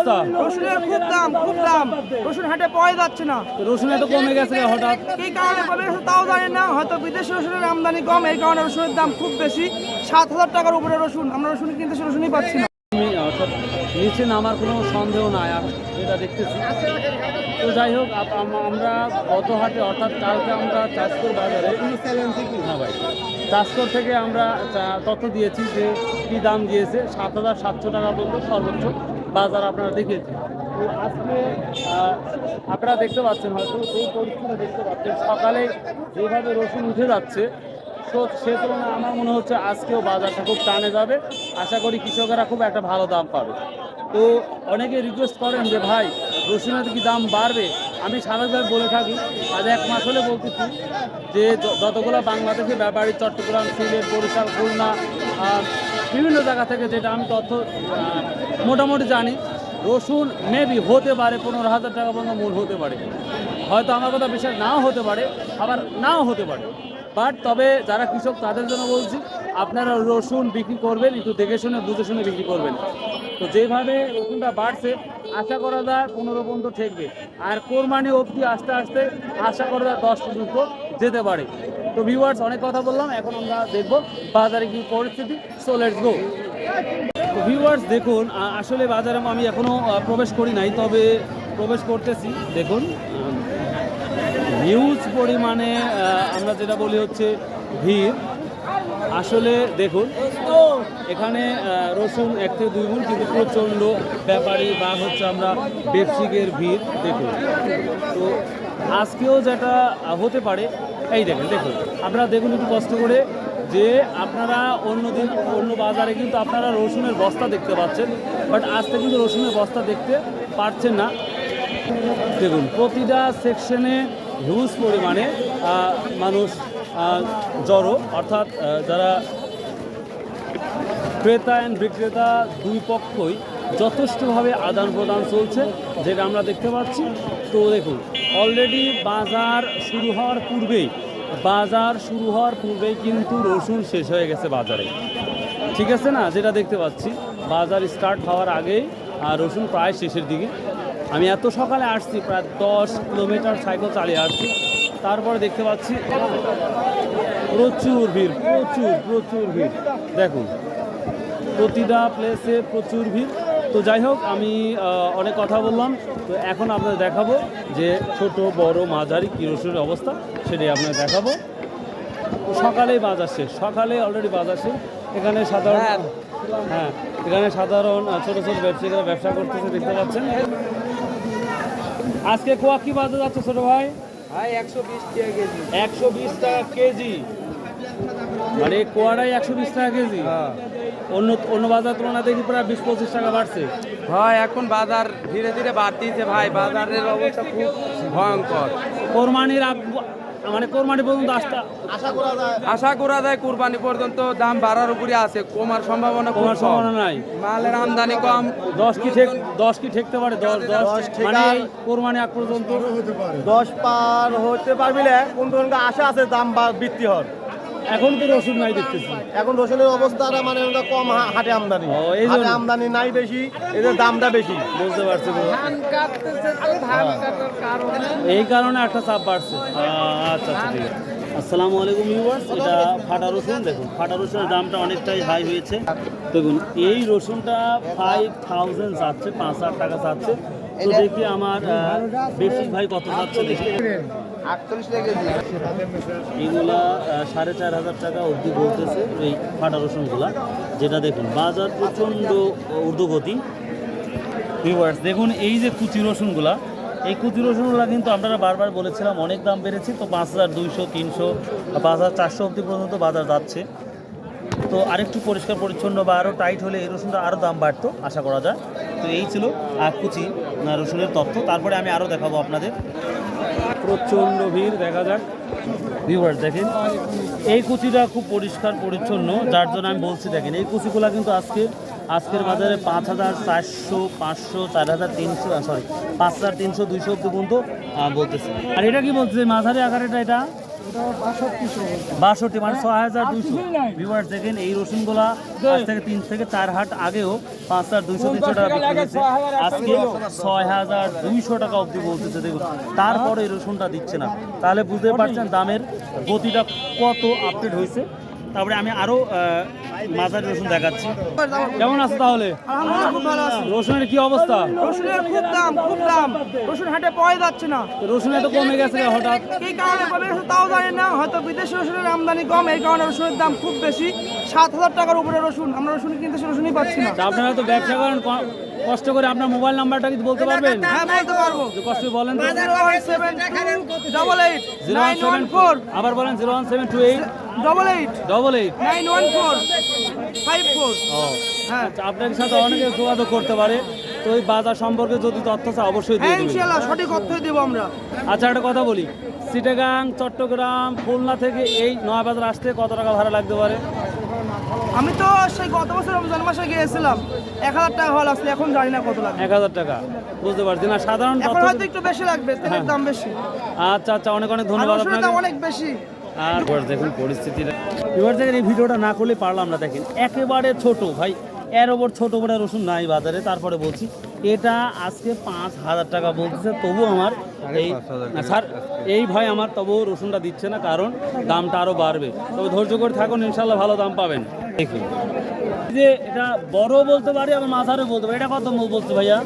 অবস্থা? রসুনের খুব দাম রসুন হাটে পাওয়া যাচ্ছে না। রসুন এত কমে গেছে হঠাৎ, কি কারণে কমে গেছে তাও জানি না, হয়তো বিদেশি রসুনের আমদানি কম, এই কারণে রসুনের দাম খুব বেশি। 7,000 টাকার উপরে রসুন, আমরা রসুন কিনতেছি, রসুনই পাচ্ছি না। অর্থাৎ নিচে নামার কোনো সন্দেহ নাই, যেটা দেখতেছি। তো যাই হোক, আমরা গত হাটে অর্থাৎ কালকে আমরা চাষকর বাজারে হ্যাঁ ভাই, চাষকর থেকে আমরা তথ্য দিয়েছি যে কী দাম গিয়েছে, 7,700 টাকা পর্যন্ত সর্বোচ্চ বাজার আপনারা দেখেছি। তো আজকে আপনারা দেখতে পাচ্ছেন, হয়তো এই পরিস্থিতি দেখতে পাচ্ছেন, সকালে যেভাবে রসুন উঠে যাচ্ছে, সে তুলনায় আমার মনে হচ্ছে আজকেও বাজারটা খুব টানে যাবে। আশা করি কৃষকেরা খুব একটা ভালো দাম পাবে। তো অনেকে রিকোয়েস্ট করেন যে ভাই রসুনের কি দাম বাড়বে। আমি স্বাভাবিকভাবে বলে থাকি, আজ 1 মাস হলে বলতেছি যে যতগুলো বাংলাদেশে ব্যাপারী, চট্টগ্রাম, সিলেট, বরিশাল, খুলনা, বিভিন্ন জায়গা থেকে যেটা আমি তথ্য মোটামুটি জানি, রসুন মেবি হতে পারে 15,000 টাকা পর্যন্ত মূল হতে পারে। হয়তো আমার কথা বিশ্বাস নাও হতে পারে, আবার নাও হতে পারে। বাট তবে যারা কৃষক তাদের জন্য বলছি, আপনারা রসুন বিক্রি করবেন, একটু দেখে শুনে বুঝে শুনে বিক্রি করবেন। তো যেভাবে রসুনটা বাড়ছে, আশা করা যায় 15 পর্যন্ত ঠেকবে। আর কোরবানি অবধি আস্তে আস্তে আশা করা যায় 10 পর্যন্ত যেতে পারে। তো ভিউয়ার্স, অনেক কথা বললাম, এখন আমরা দেখবো বাজারে কি পরিস্থিতি। So let's go. তো ভিউয়ার্স দেখুন, আসলে বাজারে আমি এখনও প্রবেশ করি নাই, তবে প্রবেশ করতেছি। দেখুন হিউজ পরিমাণে আমরা যেটা বলি হচ্ছে ভিড়। আসলে দেখুন এখানে রসুন 1 থেকে 2 গুণ, কিন্তু প্রচণ্ড ব্যাপারী বা হচ্ছে আমরা ব্যবসায়িকের ভিড় দেখুন। তো আজকেও যেটা হতে পারে, এই দেখুন আপনারা দেখুন একটু কষ্ট করে, যে আপনারা অন্যদিন অন্য বাজারে কিন্তু আপনারা রসুনের বস্তা দেখতে পাচ্ছেন, বাট আজকে কিন্তু রসুনের বস্তা দেখতে পাচ্ছেন না। দেখুন প্রতিটা সেকশনে হিউজ পরিমাণে মানুষ জড়ো, অর্থাৎ যারা ক্রেতা অ্যান্ড বিক্রেতা দুই পক্ষই যথেষ্টভাবে আদান প্রদান চলছে, যেটা আমরা দেখতে পাচ্ছি। তো দেখুন অলরেডি বাজার শুরু হওয়ার পূর্বেই কিন্তু রসুন শেষ হয়ে গেছে বাজারে, ঠিক আছে না? যেটা দেখতে পাচ্ছি বাজার স্টার্ট হওয়ার আগেই রসুন প্রায় শেষের দিকে। আমি এত সকালে আসছি, প্রায় 10 কিলোমিটার সাইকেল চালিয়ে আসছি, তারপরে দেখতে পাচ্ছি প্রচুর ভিড়। দেখুন প্রতিটা প্লেসে প্রচুর ভিড়। তো যাই হোক, আমি অনেক কথা বললাম। তো এখন আপনাদের দেখাবো যে ছোট বড় মাঝারি কী রসুনের অবস্থা, সেটাই আপনাদের দেখাবো। সকালেই বাজার শেষ, অলরেডি বাজার শেষ। এখানে সাধারণ ছোট ছোট ব্যবসায়ীরা ব্যবসা করতেছে, দেখতে পাচ্ছেন। আজকে কোয়া কি বাজার যাচ্ছে ছোট ভাই? 120 টাকা কেজি। 120 টাকা কেজি, মানে কোয়াটাই 120 টাকা কেজি। অন্য বাজার তুলনায় দেখি প্রায় 20-25 টাকা বাড়ছে। ভাই এখন বাজার ধীরে ধীরে বাড়তিছে ভাই, বাজারের অবস্থা খুব ভয়ঙ্কর। কোরবানি পর্যন্ত আশা করা যায় কোরবানি পর্যন্ত দাম বাড়ার উপরে আছে, কমার সম্ভাবনা নাই। মালের আমদানি কম। 10 কি ঠেকতে পারে? 10 মানে কোরবানি আগ পর্যন্ত 10 পার হতে পারবি না, কোন আশা আছে দাম বৃদ্ধি হওয়ার। এখন তো রসুন নাই দেখতেছি, এখন রসুনের অবস্থাটা মানে কম, হাটে আমদানি, হাটে আমদানি নাই বেশি, এদের দামটা বেশি। বুঝতে পারছি, এই কারণে একটা চাপ বাড়ছে। আচ্ছা ঠিক আছে। আসসালামু আলাইকুম ভিউয়ার্স, এটা ফাটা রসুন। দেখুন ফাটা রসুনের দামটা অনেকটাই হাই হয়েছে। দেখুন এই রসুনটা 5,000 চাচ্ছে, 5,000 টাকা চাচ্ছে। তো দেখি আমার বেশি ভাই কত চাচ্ছে দেখি। 48 টাকা কেজি। এইগুলা 4,500 টাকা অবধি বলতেছে এই ফাটা রসুনগুলা, যেটা দেখুন বাজার প্রচণ্ড ঊর্ধ্বগতি। ভিউয়ার্স দেখুন এই যে কুচি রসুনগুলা, এই কুচি রসুনগুলা কিন্তু আপনারা বারবার বলেছিলাম অনেক দাম বেড়েছে। তো 5,200, 300, 5,400 অবধি পর্যন্ত বাজার যাচ্ছে। তো আরেকটু পরিষ্কার পরিচ্ছন্ন বা আরও টাইট হলে এই রসুনটা আরও দাম বাড়তো আশা করা যায়। তো এই ছিল কুচি রসুনের তথ্য। তারপরে আমি আরও দেখাবো আপনাদের। প্রচণ্ড ভিড়, দেখা যাক। ভিউয়ার্স দেখেন এই কুচিটা খুব পরিষ্কার পরিচ্ছন্ন, যার জন্য আমি বলছি দেখেন এই কুচিগুলো কিন্তু আজকের বাজারে 5,400, 500, 4,300, সরি 5,300, 200 অব্দি পর্যন্ত বলতেছে। আর এটা কি বলছে মাঝারি আকারেটা? এটা 62 মানে 6200। ভিউয়ার্স দেখেন এই রসুনগুলা আজ থেকে 3 থেকে 4 হাট আগেও 5200 টাকা বিক্রি হয়েছে, আজকে 6200 টাকা অবধি বলতেছে। দেখুন তারপরে এই রসুনটা দিচ্ছে না, তাহলে বুঝতে পারছেন দামের গতিটা কত আপডেট হয়েছে। তারপরে আমি আরো মাঝারি রসুন দেখাচ্ছি। কেমন আছে তাহলে? আলহামদুলিল্লাহ খুব ভালো আছে। রসুনের কি অবস্থা? রসুনের খুব দাম। রসুন হাটে পাওয়া যাচ্ছে না। রসুন এত কমে গেছে হঠাৎ? এই কারণে কমে গেছে তাও জানি না, হয়তো বিদেশি রসুনের আমদানি কম, এই কারণে রসুনের দাম খুব বেশি। 7,000 টাকার উপরে রসুন, আমরা রসুন কিনতে রসুনই পাচ্ছি না। তা আপনারা তো ব্যবসা করেন, কষ্ট করে আপনার মোবাইল নাম্বারটা কি বলতে পারবেন? হ্যাঁ বলতে পারবো। যে কষ্ট করে বলেন তো। 01728 আবার বলেন 01728 88 914 54। ও হ্যাঁ আচ্ছা, আপনার সাথে অনেকে যোগাযোগ করতে পারে, তো এই বাজার সম্পর্কে যদি তথ্য চায় অবশ্যই দিয়ে হ্যাঁ দেবেন। ইনশাআল্লাহ সঠিক অর্থই দেবো আমরা। আচ্ছা একটা কথা বলি, চিটাগাং, চট্টগ্রাম, খুলনা থেকে এই নয়াবাজার আসতে কত টাকা ভাড়া লাগতে পারে? আমি তো সেই গত বছর রমজান মাসে গিয়েছিলাম, 1000 টাকা হল আসলে, এখন জানি না কত লাগবে। 1000 টাকা, বুঝতে পারছি না সাধারণ এখন তথ্য। হয়তো একটু বেশি লাগবে, তেলের দাম বেশি। আচ্ছা আচ্ছা, অনেক অনেক আর ধন্যবাদ রসুনের আপনাকে। দাম অনেক বেশি। আর এবার দেখুন পরিস্থিতিটা, এবার দেখেন এই ভিডিওটা না করলে পারলাম না। দেখেন একেবারে ছোট ভাই, এর ওপর ছোট বড় রসুন নাই বাজারে। তারপরে বলছি এটা আজকে 5000 টাকা বলতেছে, তবু আমার এই না স্যার, এই ভাই আমার তবু রসুনটা দিচ্ছে না, কারণ দামটা আরও বাড়বে। তবে ধৈর্য করে থাকুন, ইনশাল্লাহ ভালো দাম পাবেন। দেখুন এই যে এটা বড় বলতে পারি, আবার মাঝারও বলতে পারি। এটা কত বলছে ভাইয়া?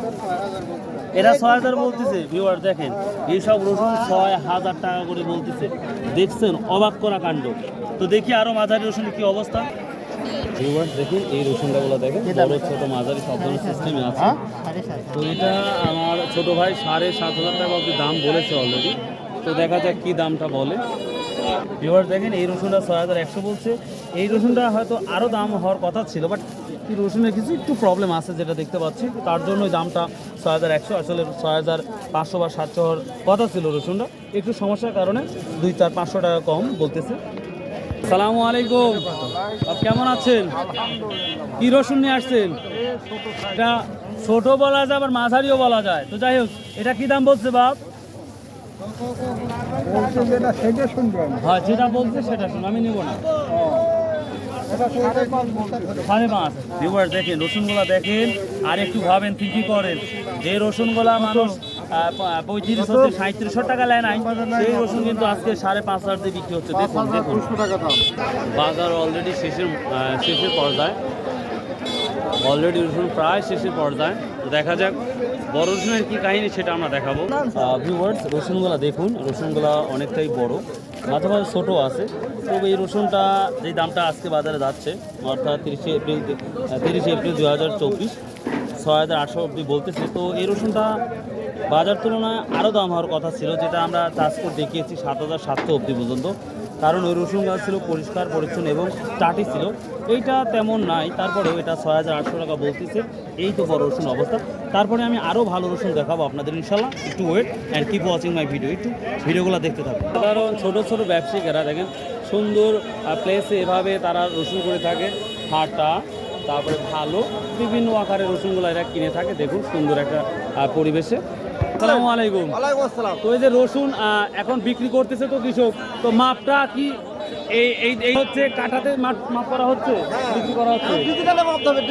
এরা 6000 বলতেছে। ভিউয়ার দেখেন এইসব রসুন 6000 টাকা করে বলতেছে, দেখছেন অবাক করা কাণ্ড। তো দেখি আরো মাঝারি রসুনের কি অবস্থা। ভিউয়ার দেখুন এই রসুনটাগুলো দেখেন, বড় ছোট মাঝারি সব ধরনের সিস্টেমে আছে। তো এটা আমার ছোট ভাই 7500 টাকা অবধি দাম বলেছে অলরেডি। তো দেখা যাক কি দামটা বলে। ভিউয়ার দেখেন এই রসুনটা 6100 বলছে। এই রসুনটা হয়তো আরও দাম হওয়ার কথা ছিল, বাট এই রসুনের কিছু একটু প্রবলেম আছে যেটা দেখতে পাচ্ছি, তার জন্য ওই দামটা 6100, আসলে 6500 বা 700 হওয়ার কথা ছিল। রসুনটা একটু সমস্যার কারণে 200-500 টাকা কম বলতেছে। সালামু আলাইকুম, আপনি কেমন আছেন? কি রসুন নিয়ে আসছেন? এটা ছোট বলা যায়, আবার মাঝারিও বলা যায়। তো যাই হোক, এটা কি দাম বলছে বাপ? হ্যাঁ যেটা বলছে সেটা শুনুন, আমি নেবো না। 5.5। ভিউয়ার দেখেন রসুনগুলা দেখেন, আর একটু ভাবেন, ঠিকই করেন। যে রসুনগুলা মানুষ 3500-3700 টাকা নেয় নাই, সেই রসুন কিন্তু আজকে 5500 দিয়ে বিক্রি হচ্ছে। দেখুন দেখুন বাজার অলরেডি শেষের পর্যায়ে, অলরেডি রসুন প্রায় শেষের পর্যায়ে। তো দেখা যাক বড় রসুনের কি কাহিনী সেটা আমরা দেখাবো। ভিউয়ার্স রসুনগুলা দেখুন, রসুনগুলা অনেকটাই বড়, মাঝে মাঝে ছোটো আছে। তবে এই রসুনটা যে দামটা আজকে বাজারে যাচ্ছে, অর্থাৎ 30 এপ্রিল 2024, 6800 অব্দি বলতেছে। তো এই রসুনটা বাজার তুলনায় আরও দাম হওয়ার কথা ছিল, যেটা আমরা চাষ করে দেখিয়েছি 7700 অব্দি পর্যন্ত। কারণ ওই রসুন গাছ ছিল পরিষ্কার পরিচ্ছন্ন এবং টাটি ছিল, এইটা তেমন নাই। তারপরেও এটা 6800 টাকা বলতেছে। এই তো বড় রসুন অবস্থা। তারপরে আমি আরও ভালো রসুন দেখাবো আপনাদের ইনশাল্লাহ। একটু wait and keep watching my video, একটু ভিডিওগুলো দেখতে থাকুন। কারণ ছোটো ছোটো ব্যবসায়িকেরা দেখেন সুন্দর প্লেসে এভাবে তারা রসুন করে থাকে, হাটা, তারপরে ভালো বিভিন্ন আকারের রসুনগুলো এরা কিনে থাকে। দেখুন সুন্দর একটা পরিবেশে। আসসালামু আলাইকুম। ওয়ালাইকুম আসসালাম। তো এই যে রসুন এখন বিক্রি করতেছে তো কৃষক, তো মাপটা কি এই হচ্ছে কাঠাতে মাপ করা হচ্ছে, বিক্রি করা হচ্ছে ডিজিটালে মাপতে হবে,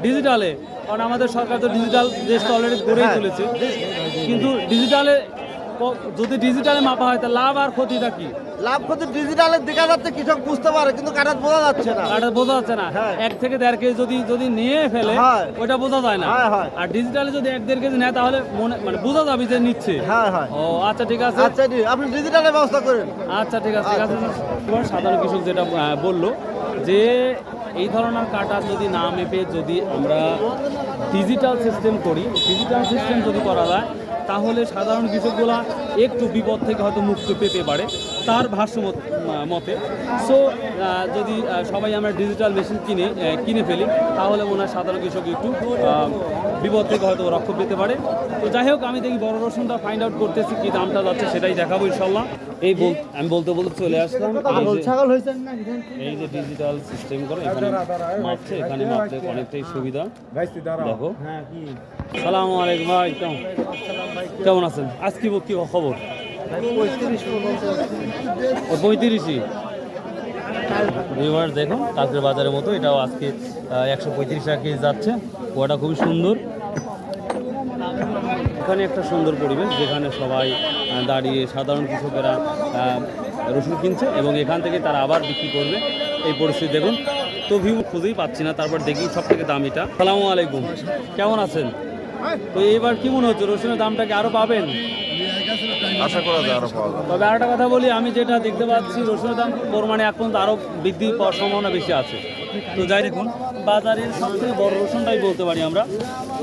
ডিজিটালে? কারণ আমাদের সরকার তো ডিজিটাল দেশটা অলরেডি গড়েই তুলেছে, কিন্তু যদি ডিজিটালে মাপা হয় তা লাভ আর ক্ষতিটা কি? লাভ ক্ষতি ডিজিটালে দেখা যাচ্ছে, কৃষক বুঝতে পারে, কিন্তু কাঠাত বোঝা যাচ্ছে না। কাটা বোঝা যাচ্ছে না। হ্যাঁ। 1 থেকে 1.5 কেজি যদি নিয়ে ফেলে, হ্যাঁ। ওইটা বোঝা যায় না। হ্যাঁ। আর ডিজিটালে যদি 1-1.5 কেজি নেয়, তাহলে মানে বোঝা যাবে যে নিচ্ছে। হ্যাঁ। ও আচ্ছা ঠিক আছে। আচ্ছা আপনি ডিজিটালে ব্যবস্থা করেন। আচ্ছা ঠিক আছে। এবার সাধারণ কৃষক যেটা বললো যে এই ধরনের কাটা যদি না মেপে যদি আমরা ডিজিটাল সিস্টেম করি, ডিজিটাল সিস্টেম যদি করা যায়, তাহলে সাধারণ কৃষকগুলা একটু বিপদ থেকে হয়তো মুক্তি পেতে পারে তার ভাষ্য মতে। সো যদি সবাই আমরা ডিজিটাল মেশিন কিনে ফেলি, তাহলে মনে হয় সাধারণ কৃষক একটু বিপদ থেকে হয়তো রক্ষা পেতে পারে। তো যাই হোক, আমি দেখি বড় রসুনটা ফাইন্ড আউট করতেছি, কি দামটা যাচ্ছে সেটাই দেখাবো ইনশাল্লাহ। আমি বলতে চলে আসলাম। এই যে ডিজিটাল সিস্টেম করে এখানে মাপছে, এখানে মাপলে অনেকটাই সুবিধা। দেখো। সালামু আলাইকুম ভাই, কেমন আছেন? আজকে কি খবর? ও 35ই ভিউয়ার্স দেখুন কাঁচের বাজারের মতো এটাও আজকে 135 টাকা কেজি যাচ্ছে। ওটা খুবই সুন্দর। এখানে একটা সুন্দর পরিবেশ যেখানে সবাই দাঁড়িয়ে সাধারণ কৃষকেরা রসুন কিনছে এবং এখান থেকে তারা আবার বিক্রি করবে এই পরিস্থিতি দেখুন। তো ভিউ খুঁজেই পাচ্ছি না, তারপর দেখি সব থেকে দাম এটা। আসসালামু আলাইকুম, কেমন আছেন? তো এবার কি মনে হচ্ছে রসুনের দামটা কি আরও পাবেন? আশা করা যায় আরো পাওয়া যাবে। তবে আরেকটা কথা বলি, আমি যেটা দেখতে পাচ্ছি রসুনের দাম পরিমাণে এখন তো আরও বৃদ্ধি পাওয়ার সম্ভাবনা বেশি আছে। তো যাই দেখুন বাজারের সবথেকে বড় রসুনটাই বলতে পারি আমরা।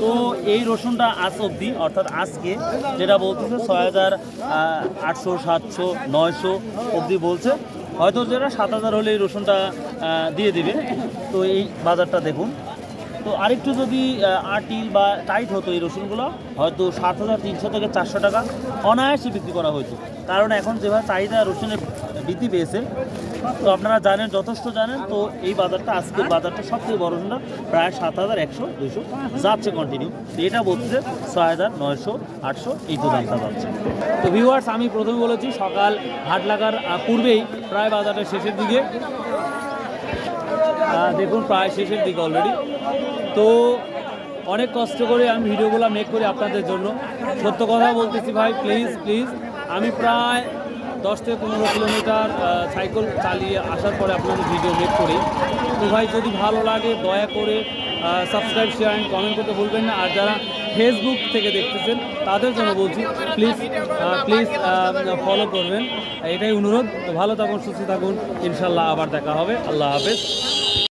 তো এই রসুনটা আজ অবধি অর্থাৎ আজকে যেটা বলতেছে 6,800 700 900 অবধি বলছে, হয়তো যেটা 7,000 হলে এই রসুনটা দিয়ে দিবে। তো এই বাজারটা দেখুন। তো আরেকটু যদি আটিল বা টাইট হতো এই রসুনগুলো হয়তো 7,300 থেকে 400 টাকা অনায়াসে বিক্রি করা হতো। কারণ এখন যেভাবে চাহিদা রসুনের বৃদ্ধি পেয়েছে তো আপনারা জানেন, যথেষ্ট জানেন। তো এই বাজারটা আজকের বাজারটা সবথেকে বড় রসুনটা প্রায় 7,100 200 যাচ্ছে কন্টিনিউ। তো এটা বলছে 6,900 800 এই তো দামটা যাচ্ছে। তো ভিউয়ার্স আমি প্রথমে বলেছি সকাল হাট লাগার পূর্বেই প্রায় বাজারের শেষের দিকে, দেখুন প্রায় শেষের দিকে অলরেডি। তো অনেক কষ্ট করে আমি ভিডিওগুলো মেক করি আপনাদের জন্য। সত্য কথা বলতেছি ভাই, প্লিজ প্লিজ আমি প্রায় 10 থেকে 15 কিলোমিটার সাইকেল চালিয়ে আসার পরে আপনাদের ভিডিও মেক করি। তো ভাই যদি ভালো লাগে দয়া করে সাবস্ক্রাইব শেয়ার অ্যান্ড কমেন্ট করতে ভুলবেন না। আর যারা ফেসবুক থেকে দেখতেছেন তাদের জন্য বলছি প্লিজ প্লিজ ফলো করবেন, এটাই অনুরোধ। তো ভালো থাকুন, সুস্থ থাকুন, ইনশাল্লাহ আবার দেখা হবে। আল্লাহ হাফেজ।